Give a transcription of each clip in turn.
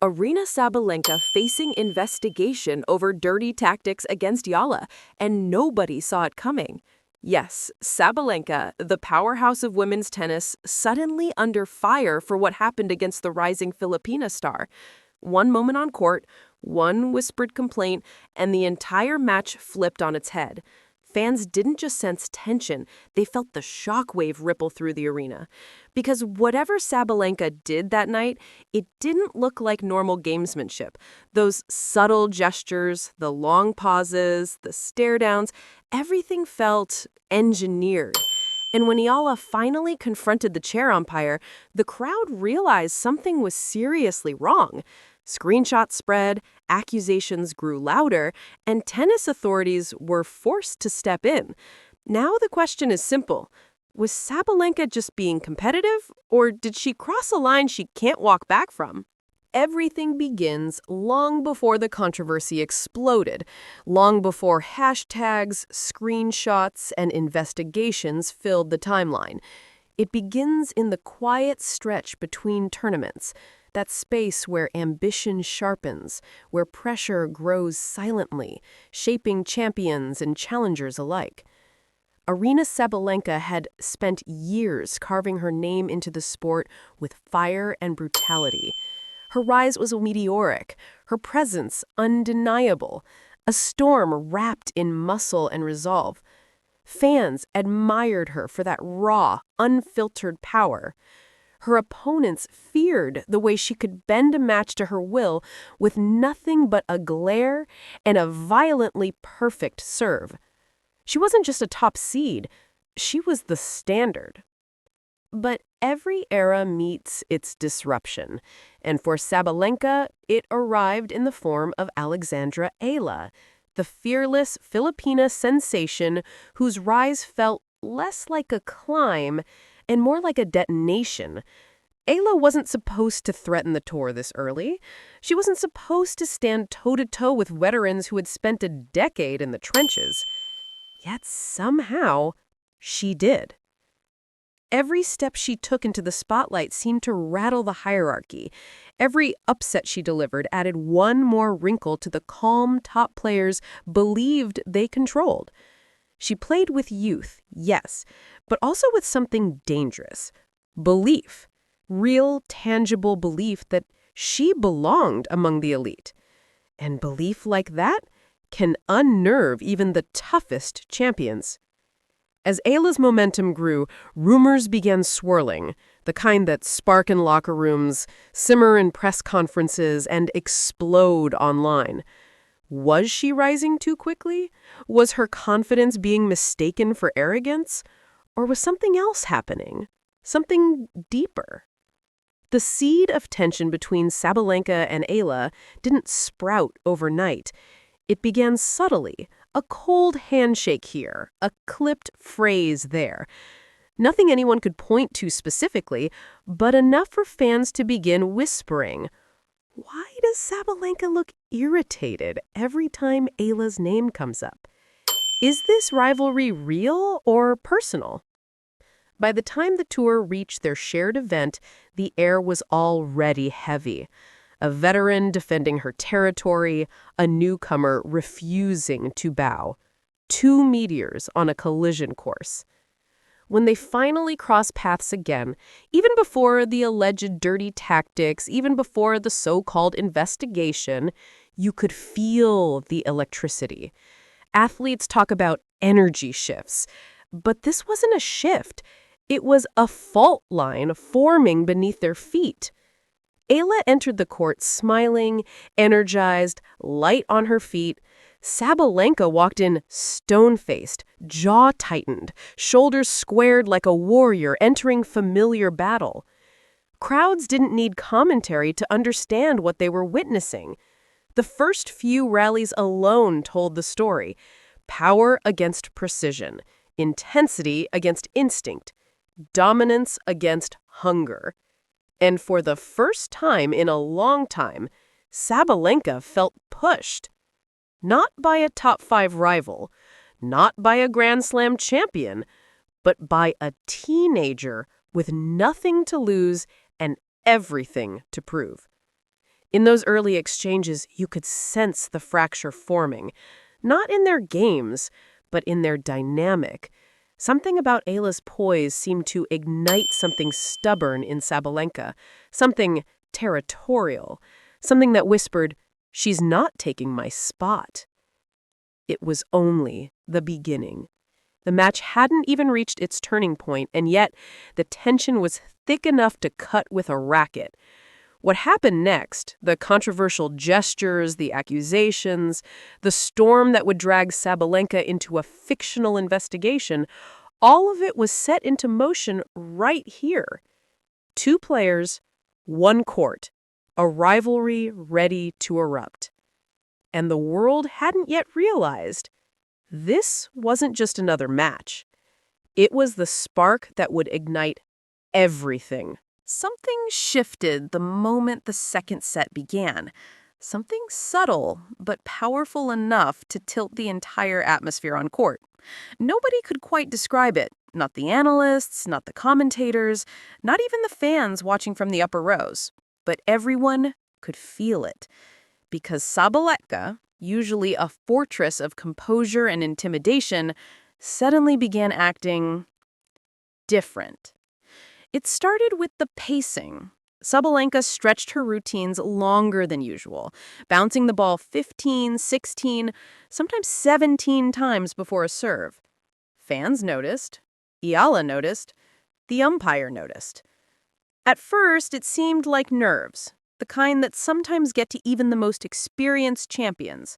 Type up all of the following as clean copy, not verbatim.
Aryna Sabalenka facing investigation over dirty tactics against Eala, and nobody saw it coming. Yes, Sabalenka, the powerhouse of women's tennis, suddenly under fire for what happened against the rising Filipina star. One moment on court, one whispered complaint, and the entire match flipped on its head. Fans didn't just sense tension, they felt the shockwave ripple through the arena. Because whatever Sabalenka did that night, it didn't look like normal gamesmanship. Those subtle gestures, the long pauses, the stare-downs, everything felt engineered. And when Eala finally confronted the chair umpire, the crowd realized something was seriously wrong. Screenshots spread, accusations grew louder, and tennis authorities were forced to step in. Now the question is simple. Was Sabalenka just being competitive, or did she cross a line she can't walk back from? Everything begins long before the controversy exploded, long before hashtags, screenshots, and investigations filled the timeline. It begins in the quiet stretch between tournaments, that space where ambition sharpens, where pressure grows silently, shaping champions and challengers alike. Aryna Sabalenka had spent years carving her name into the sport with fire and brutality. Her rise was meteoric, her presence undeniable, a storm wrapped in muscle and resolve. Fans admired her for that raw, unfiltered power. Her opponents feared the way she could bend a match to her will with nothing but a glare and a violently perfect serve. She wasn't just a top seed, she was the standard. But every era meets its disruption, and for Sabalenka, it arrived in the form of Alexandra Eala, the fearless Filipina sensation whose rise felt less like a climb and more like a detonation. Eala wasn't supposed to threaten the tour this early. She wasn't supposed to stand toe-to-toe with veterans who had spent a decade in the trenches. Yet somehow, she did. Every step she took into the spotlight seemed to rattle the hierarchy. Every upset she delivered added one more wrinkle to the calm top players believed they controlled. She played with youth, yes, but also with something dangerous. Belief. Real, tangible belief that she belonged among the elite. And belief like that can unnerve even the toughest champions. As Eala's momentum grew, rumors began swirling, the kind that spark in locker rooms, simmer in press conferences, and explode online. Was she rising too quickly? Was her confidence being mistaken for arrogance? Or was something else happening? Something deeper? The seed of tension between Sabalenka and Eala didn't sprout overnight. It began subtly, a cold handshake here, a clipped phrase there. Nothing anyone could point to specifically, but enough for fans to begin whispering, "Why does Sabalenka look irritated every time Eala's name comes up? Is this rivalry real or personal?" By the time the tour reached their shared event, the air was already heavy. A veteran defending her territory, a newcomer refusing to bow. Two meteors on a collision course. When they finally crossed paths again, even before the alleged dirty tactics, even before the so-called investigation, you could feel the electricity. Athletes talk about energy shifts, but this wasn't a shift. It was a fault line forming beneath their feet. Eala entered the court smiling, energized, light on her feet. Sabalenka walked in stone-faced, jaw tightened, shoulders squared like a warrior entering familiar battle. Crowds didn't need commentary to understand what they were witnessing. The first few rallies alone told the story. Power against precision, intensity against instinct, dominance against hunger. And for the first time in a long time, Sabalenka felt pushed. Not by a top 5 rival, not by a Grand Slam champion, but by a teenager with nothing to lose and everything to prove. In those early exchanges, you could sense the fracture forming, not in their games, but in their dynamic. Something about Eala's poise seemed to ignite something stubborn in Sabalenka, something territorial, something that whispered, "She's not taking my spot." It was only the beginning. The match hadn't even reached its turning point, and yet the tension was thick enough to cut with a racket. What happened next, the controversial gestures, the accusations, the storm that would drag Sabalenka into a fictional investigation, all of it was set into motion right here. Two players, one court, a rivalry ready to erupt. And the world hadn't yet realized this wasn't just another match. It was the spark that would ignite everything. Something shifted the moment the second set began. Something subtle, but powerful enough to tilt the entire atmosphere on court. Nobody could quite describe it. Not the analysts, not the commentators, not even the fans watching from the upper rows. But everyone could feel it. Because Sabalenka, usually a fortress of composure and intimidation, suddenly began acting different. It started with the pacing. Sabalenka stretched her routines longer than usual, bouncing the ball 15, 16, sometimes 17 times before a serve. Fans noticed. Eala noticed. The umpire noticed. At first, it seemed like nerves, the kind that sometimes get to even the most experienced champions.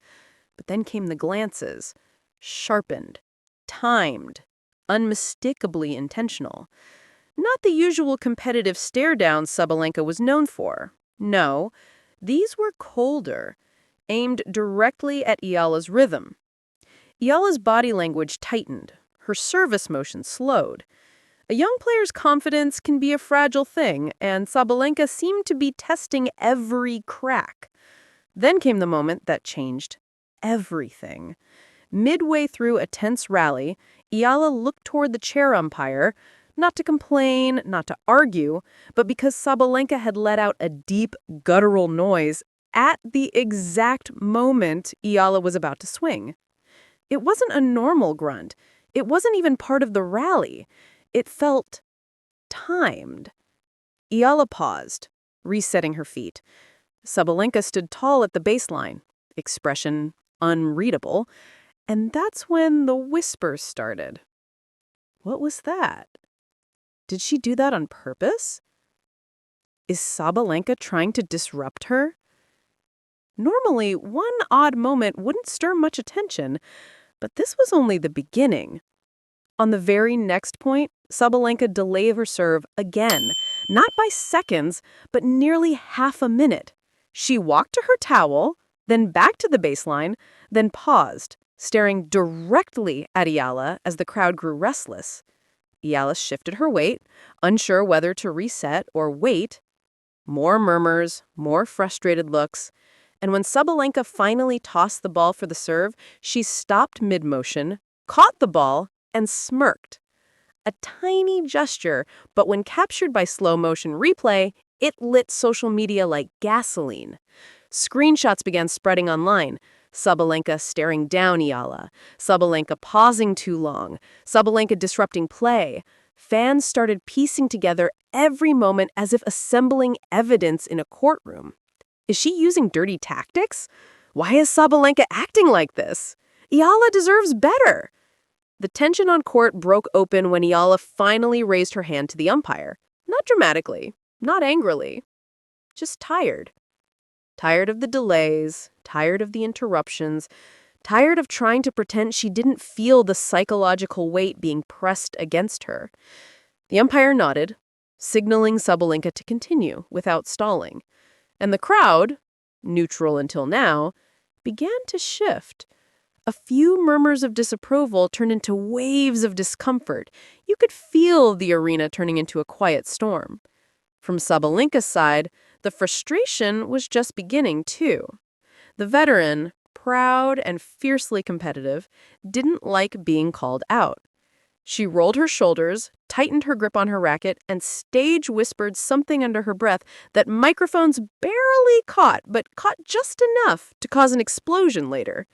But then came the glances, sharpened, timed, unmistakably intentional. Not the usual competitive stare-downs Sabalenka was known for. No, these were colder, aimed directly at Eala's rhythm. Eala's body language tightened, her service motion slowed. A young player's confidence can be a fragile thing, and Sabalenka seemed to be testing every crack. Then came the moment that changed everything. Midway through a tense rally, Eala looked toward the chair umpire, not to complain, not to argue, but because Sabalenka had let out a deep, guttural noise at the exact moment Eala was about to swing. It wasn't a normal grunt. It wasn't even part of the rally. It felt timed. Eala paused, resetting her feet. Sabalenka stood tall at the baseline, expression unreadable, and that's when the whispers started. What was that? Did she do that on purpose? Is Sabalenka trying to disrupt her? Normally, one odd moment wouldn't stir much attention, but this was only the beginning. On the very next point, Sabalenka delayed her serve again, not by seconds, but nearly half a minute. She walked to her towel, then back to the baseline, then paused, staring directly at Eala as the crowd grew restless. Eala shifted her weight, unsure whether to reset or wait. More murmurs, more frustrated looks. And when Sabalenka finally tossed the ball for the serve, she stopped mid-motion, caught the ball, and smirked. A tiny gesture, but when captured by slow-motion replay, it lit social media like gasoline. Screenshots began spreading online. Sabalenka staring down Eala, Sabalenka pausing too long, Sabalenka disrupting play. Fans started piecing together every moment as if assembling evidence in a courtroom. Is she using dirty tactics? Why is Sabalenka acting like this? Eala deserves better. The tension on court broke open when Eala finally raised her hand to the umpire. Not dramatically, not angrily, just tired. Tired of the delays, tired of the interruptions, tired of trying to pretend she didn't feel the psychological weight being pressed against her. The umpire nodded, signaling Sabalenka to continue without stalling. And the crowd, neutral until now, began to shift. A few murmurs of disapproval turned into waves of discomfort. You could feel the arena turning into a quiet storm. From Sabalenka's side, the frustration was just beginning, too. The veteran, proud and fiercely competitive, didn't like being called out. She rolled her shoulders, tightened her grip on her racket, and stage whispered something under her breath that microphones barely caught, but caught just enough to cause an explosion later.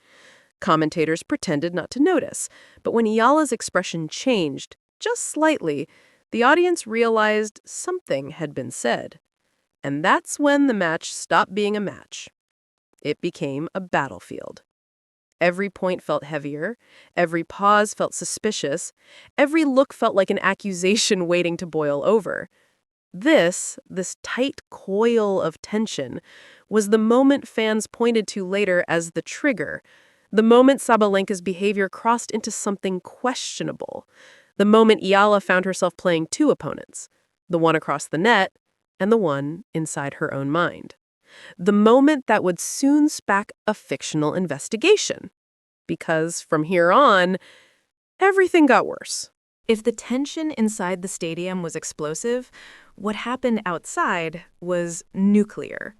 Commentators pretended not to notice, but when Eala's expression changed, just slightly, the audience realized something had been said. And that's when the match stopped being a match. It became a battlefield. Every point felt heavier, every pause felt suspicious, every look felt like an accusation waiting to boil over. This tight coil of tension, was the moment fans pointed to later as the trigger, the moment Sabalenka's behavior crossed into something questionable, the moment Eala found herself playing two opponents, the one across the net and the one inside her own mind. The moment that would soon spark a fictional investigation. Because from here on, everything got worse. If the tension inside the stadium was explosive, what happened outside was nuclear.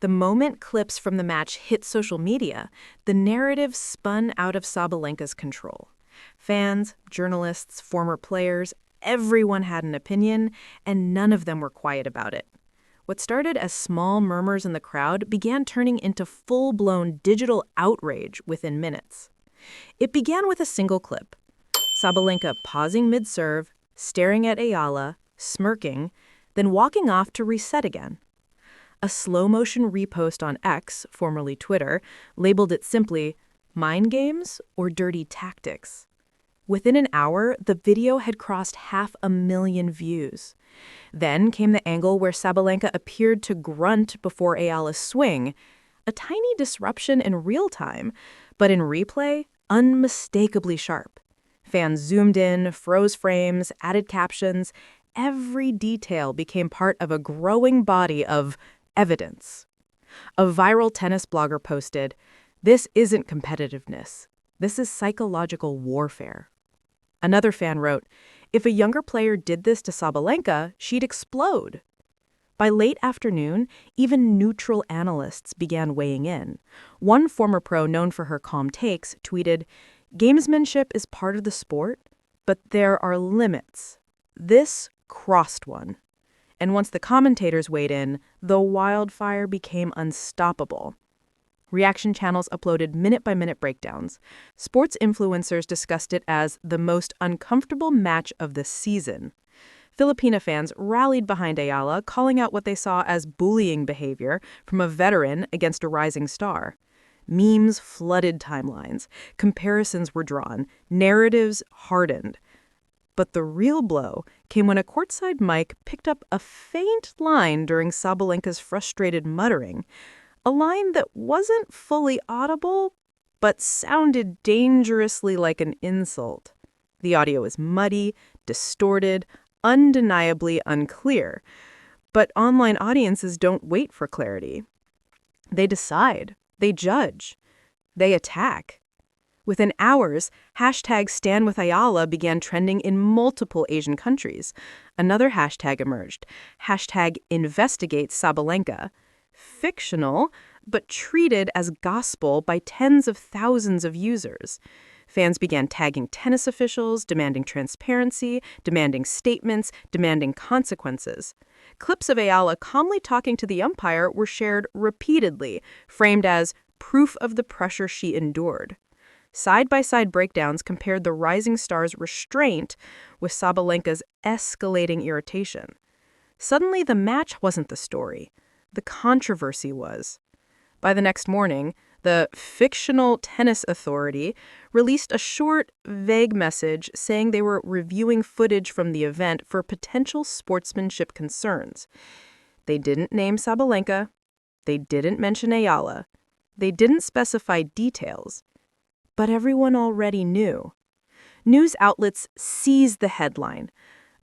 The moment clips from the match hit social media, the narrative spun out of Sabalenka's control. Fans, journalists, former players, everyone had an opinion, and none of them were quiet about it. What started as small murmurs in the crowd began turning into full-blown digital outrage within minutes. It began with a single clip. Sabalenka pausing mid-serve, staring at Eala, smirking, then walking off to reset again. A slow-motion repost on X, formerly Twitter, labeled it simply, "Mind games or dirty tactics?" Within an hour, the video had crossed 500,000 views. Then came the angle where Sabalenka appeared to grunt before Eala's swing, a tiny disruption in real time, but in replay, unmistakably sharp. Fans zoomed in, froze frames, added captions. Every detail became part of a growing body of evidence. A viral tennis blogger posted, "This isn't competitiveness. This is psychological warfare." Another fan wrote, "If a younger player did this to Sabalenka, she'd explode." By late afternoon, even neutral analysts began weighing in. One former pro known for her calm takes tweeted, "Gamesmanship is part of the sport, but there are limits. This crossed one." And once the commentators weighed in, the wildfire became unstoppable. Reaction channels uploaded minute-by-minute breakdowns. Sports influencers discussed it as the most uncomfortable match of the season. Filipina fans rallied behind Eala, calling out what they saw as bullying behavior from a veteran against a rising star. Memes flooded timelines. Comparisons were drawn. Narratives hardened. But the real blow came when a courtside mic picked up a faint line during Sabalenka's frustrated muttering, a line that wasn't fully audible, but sounded dangerously like an insult. The audio was muddy, distorted, undeniably unclear. But online audiences don't wait for clarity. They decide. They judge. They attack. Within hours, #StandWithEala began trending in multiple Asian countries. Another hashtag emerged, #InvestigateSabalenka. Fictional, but treated as gospel by tens of thousands of users. Fans began tagging tennis officials, demanding transparency, demanding statements, demanding consequences. Clips of Eala calmly talking to the umpire were shared repeatedly, framed as proof of the pressure she endured. Side-by-side breakdowns compared the rising star's restraint with Sabalenka's escalating irritation. Suddenly, the match wasn't the story. The controversy was. By the next morning, the fictional tennis authority released a short, vague message saying they were reviewing footage from the event for potential sportsmanship concerns. They didn't name Sabalenka. They didn't mention Eala. They didn't specify details. But everyone already knew. News outlets seized the headline.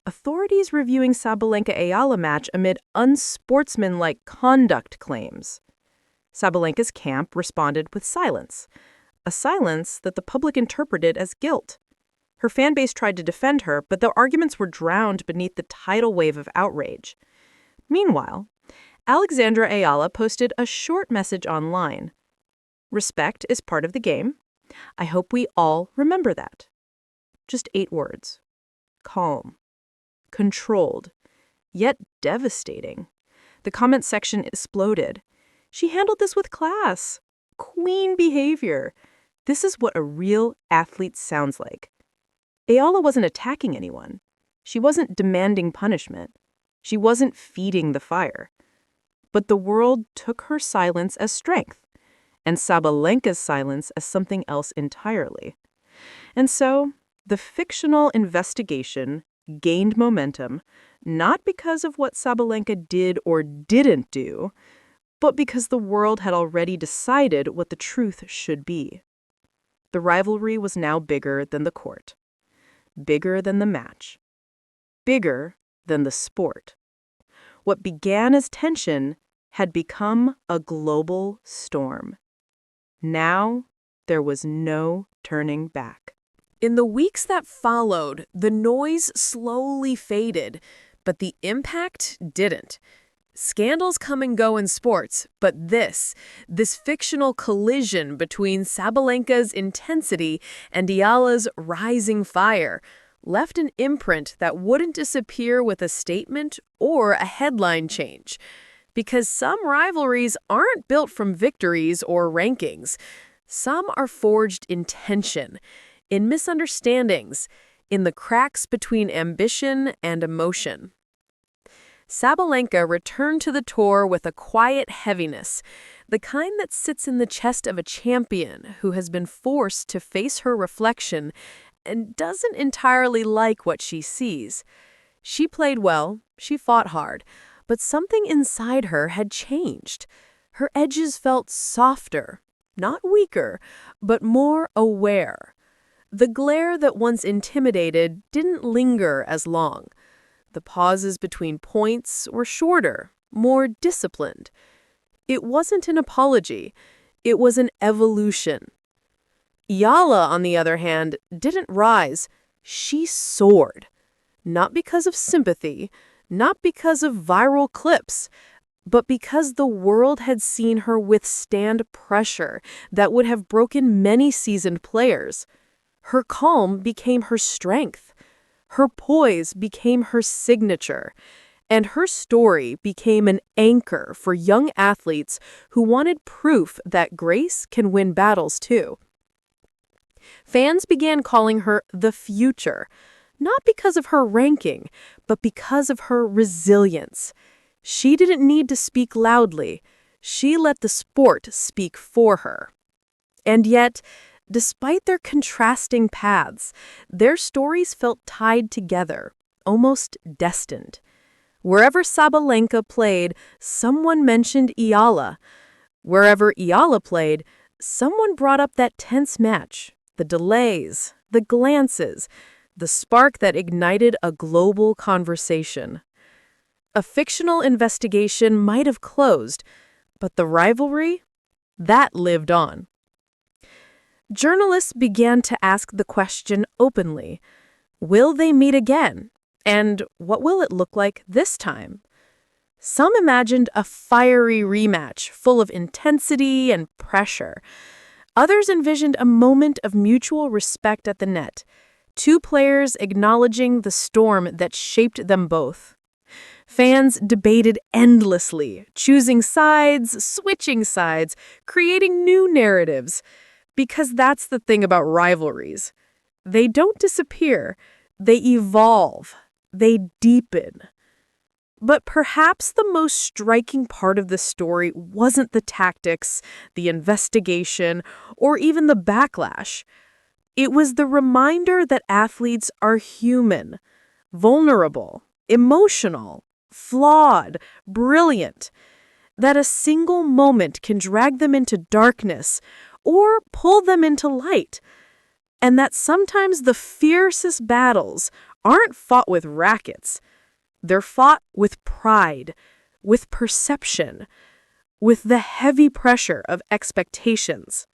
Authorities reviewing Sabalenka-Eala match amid unsportsmanlike conduct claims. Sabalenka's camp responded with silence, a silence that the public interpreted as guilt. Her fan base tried to defend her, but their arguments were drowned beneath the tidal wave of outrage. Meanwhile, Alexandra Eala posted a short message online. "Respect is part of the game. I hope we all remember that." Just 8 words. Calm. Controlled. Yet devastating. The comment section exploded. She handled this with class. Queen behavior. This is what a real athlete sounds like. Eala wasn't attacking anyone. She wasn't demanding punishment. She wasn't feeding the fire. But the world took her silence as strength, and Sabalenka's silence as something else entirely. And so, the fictional investigation gained momentum, not because of what Sabalenka did or didn't do, but because the world had already decided what the truth should be. The rivalry was now bigger than the court, bigger than the match, bigger than the sport. What began as tension had become a global storm. Now, there was no turning back. In the weeks that followed, the noise slowly faded, but the impact didn't. Scandals come and go in sports, but this fictional collision between Sabalenka's intensity and Eala's rising fire left an imprint that wouldn't disappear with a statement or a headline change. Because some rivalries aren't built from victories or rankings. Some are forged in tension, in misunderstandings, in the cracks between ambition and emotion. Sabalenka returned to the tour with a quiet heaviness, the kind that sits in the chest of a champion who has been forced to face her reflection and doesn't entirely like what she sees. She played well, she fought hard, but something inside her had changed. Her edges felt softer, not weaker, but more aware. The glare that once intimidated didn't linger as long. The pauses between points were shorter, more disciplined. It wasn't an apology, it was an evolution. Eala, on the other hand, didn't rise, she soared. Not because of sympathy, not because of viral clips, but because the world had seen her withstand pressure that would have broken many seasoned players. Her calm became her strength. Her poise became her signature. And her story became an anchor for young athletes who wanted proof that grace can win battles too. Fans began calling her the future, not because of her ranking, but because of her resilience. She didn't need to speak loudly. She let the sport speak for her. And yet, despite their contrasting paths, their stories felt tied together, almost destined. Wherever Sabalenka played, someone mentioned Eala. Wherever Eala played, someone brought up that tense match, the delays, the glances, the spark that ignited a global conversation. A fictional investigation might have closed, but the rivalry, that lived on. Journalists began to ask the question openly, will they meet again? And what will it look like this time? Some imagined a fiery rematch full of intensity and pressure. Others envisioned a moment of mutual respect at the net, two players acknowledging the storm that shaped them both. Fans debated endlessly, choosing sides, switching sides, creating new narratives. Because that's the thing about rivalries. They don't disappear, they evolve, they deepen. But perhaps the most striking part of the story wasn't the tactics, the investigation, or even the backlash. It was the reminder that athletes are human, vulnerable, emotional, flawed, brilliant, that a single moment can drag them into darkness or pull them into light, and that sometimes the fiercest battles aren't fought with rackets. They're fought with pride, with perception, with the heavy pressure of expectations.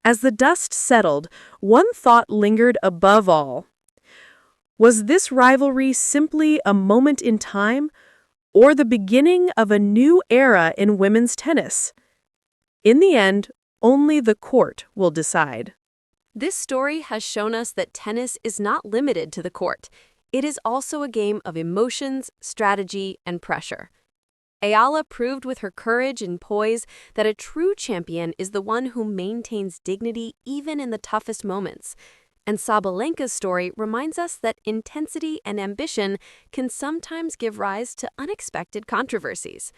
As the dust settled, one thought lingered above all. Was this rivalry simply a moment in time, or the beginning of a new era in women's tennis? In the end, only the court will decide. This story has shown us that tennis is not limited to the court. It is also a game of emotions, strategy, and pressure. Eala proved with her courage and poise that a true champion is the one who maintains dignity even in the toughest moments. And Sabalenka's story reminds us that intensity and ambition can sometimes give rise to unexpected controversies.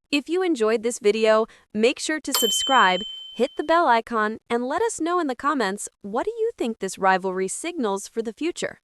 If you enjoyed this video, make sure to subscribe, hit the bell icon, and let us know in the comments, what do you think this rivalry signals for the future?